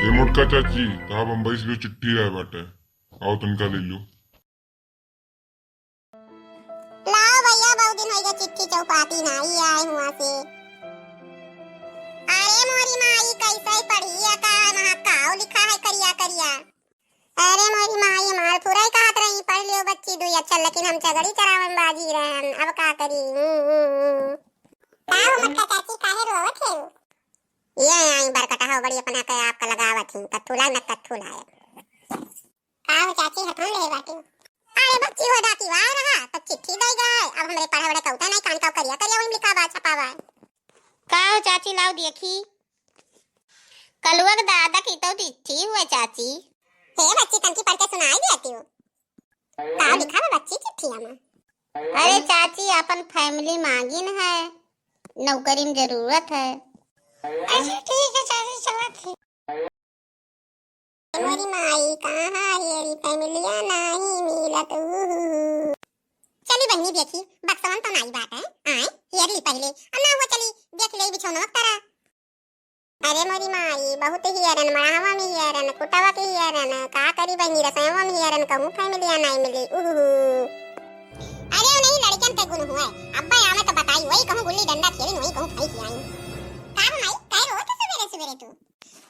ये मोटका चाची कहा बम्बई से जो चिट्ठी आए बाटे आओ तुमका ले लो। लाओ भैया, बहुत दिन हो गया चिट्ठी चौपाटी नहीं आए हुआ से। अरे मोरी माई कैसे पढ़ी का महाकाव लिखा है करिया करिया। अरे मोरी माई मार थोड़ा ही कहत रही पढ़ लियो बच्ची दुई अच्छा, लेकिन हम चगड़ी चरावन बाजी रहन अब का करी। काहो मटका चाची काहे रोवत है? ये आई बरकटा हो बड़ी अपना के आपका लगावत ही कथुला न कथुला है। काहो चाची हथन ले बाटी। अरे बच्ची हो डाकी वाह रहा तो चिट्ठी दे गए, अब हमरे पढ़े बड़े कौता नहीं कान का करिया करिया वही लिखा बा छपावा। काहो चाची लाओ देखी कलुआ के दादा की तो चिट्ठी हुए चाची। हे बच्ची तंकी पढ़ के सुनाई देती हो। का लिखा है बच्ची चिट्ठिया में? अरे चाची अपन फैमिली मांगिन है, नौकरी में जरूरत है। अच्छा ठीक है चाची चलत है। मोरी माई कहाँ हेरी फैमिलिया नहीं मिलत। चली बहनी देखी बक्सवन तो नाई बात है आए हेरी पहले अन्ना वो चली देख ले बिछौना करा। अरे मोरी माई बहुत ही हरन मड़ावा में हरन कुटावा के हरन का करी बहनी रसोईवा में हरन कहूं फैमिलिया नहीं मिली। अरे नहीं लड़कियन पे गुण हुआ अब्बा आवे तो बताई वही कहूं गुल्ली डंडा खेली वही कहूं खाई खिलाई। का माई कह रो तो सवेरे सवेरे तू?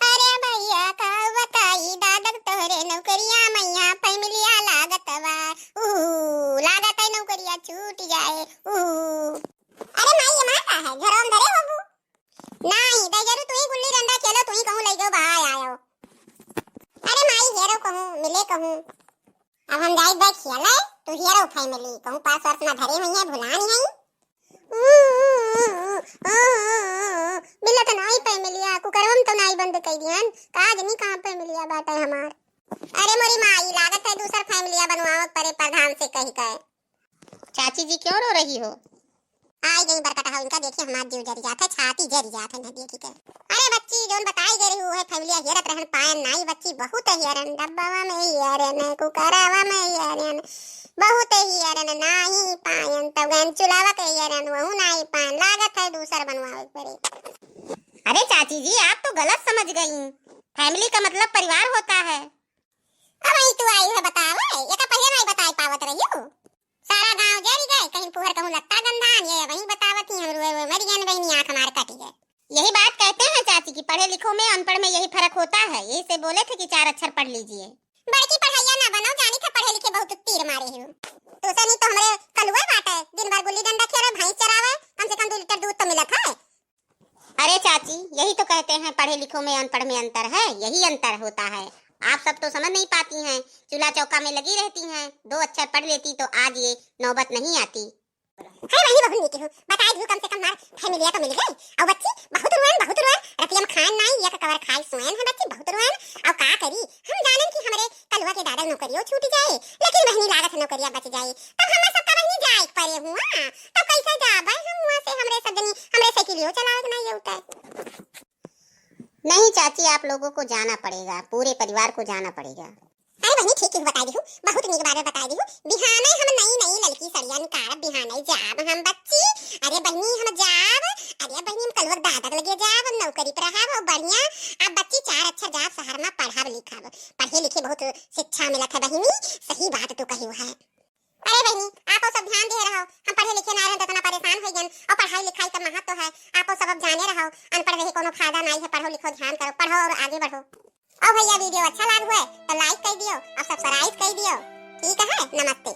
अरे भैया का बताई दादा तोहरे नौकरिया मैया फैमिलिया लागतवा लागत है नौकरिया छूट जाए। अरे माई ये माता है घरों धरे बाबू नहीं दे जरूर तू ही गुल्ली डंडा खेलो तू ही कहूं ले गयो बाहर आयो। अरे माई हेरो कहूं मिले कहूं अब हम जाई बैठ खेले तू हेरो फैमिली कहूं पास वर्ष ना धरे हुई है भुलानी है। मिला तो नहीं फैमिलिया कुकरम तो नहीं बंद कर दियन काज नहीं कहां फैमिलिया बात है हमार। अरे मोरी माई लागत है दूसरा फैमिलिया बनवाओ परे प्रधान से कही कहे। चाची जी क्यों रो रही हो? आई गई बरकटा हो इनका देखिए हमार जीव जरी जाता है छाती जरी जाता है देखी के। अरे बच्ची जोन बताई गई हो है फैमिलिया हेरत रहन पाए नहीं बच्ची बहुत हेरन डब्बावा में हेरन कुकरावा में हेरन बहुत हेरन नहीं पायन तब गन चुलावा के हेरन वहु नहीं पान लागत है दूसरा बनवावे पड़े। अरे चाची जी आप तो गलत समझ गई, फैमिली का मतलब परिवार होता है। अब आई तू आई है बतावे ये का पहले नहीं बताई पावत रही हो। सारा गांव जरी गए कहीं पुहर कहूं लत्ता गंधान ये वही बतावत ही हम रोए मर गए बहनी आंख मार कटी गए। यही बात कहते हैं चाची की पढ़े लिखों में अनपढ़ में यही फर्क होता है, यही से बोले थे कि 4 अक्षर पढ़ लीजिए। बड़की पढ़ाइया ना बनो जानी था पढ़े लिखे बहुत तीर मारे हो तो सनी तो हमरे कलुआ बाटे दिन भर गुल्ली डंडा खेले भैंस चरावे कम से कम 2 लीटर दूध तो मिलत है। अरे चाची यही तो कहते हैं पढ़े लिखों में अनपढ़ में अंतर है, यही अंतर होता है। आप सब तो समझ नहीं पाती हैं, चूल्हा चौका में लगी रहती हैं, 2 अक्षर पढ़ लेती तो आज ये नौबत नहीं आती। है वही बहुत नीति हो बताई दू कम से कम मार फैमिलिया तो मिल गई और बच्ची बहुत रोएन रतियम खान नहीं ये कवर खाई सोएन है बच्ची बहुत रोएन और का करी हम जानन कि हमरे कलवा के दादा नौकरियों छूट जाए लेकिन बहनी लागत नौकरिया बच जाए तब हम सबका बहनी जाए परे हुआ तब कैसे जाबे हम वहां से हमरे सजनी हमरे साइकिलियो चलावे नहीं होता है। नहीं चाची आप लोगों को जाना पड़ेगा, पूरे परिवार को जाना पड़ेगा। अरे बहनी ठीक है बता दी हूं बहुत नीक बात बता दी हूं बिहाने हम नई लड़की सरिया निकाल बिहाने जाब हम बच्ची। अरे बहनी हम जाब अरे बहनी हम कलवर दादा लगे जाब नौकरी पर रहा बढ़िया अब बच्ची 4 अक्षर जाब शहर में पढ़ाब लिखाब पढ़े लिखे बहुत शिक्षा मिलत है बहनी सही बात तो कही है। अरे बहनी आप सब ध्यान दे रहो हम पढ़े लिखे ना रहे तो इतना परेशान हो गए और पढ़ाई लिखाई का महत्व है आप सब जाने रहो अनपढ़ रहे कोनो फायदा नहीं है पढ़ो लिखो ध्यान करो पढ़ो और आगे बढ़ो। और भैया वीडियो अच्छा लगा है तो लाइक कर दियो और सब्सक्राइब कर दियो ठीक है नमस्ते।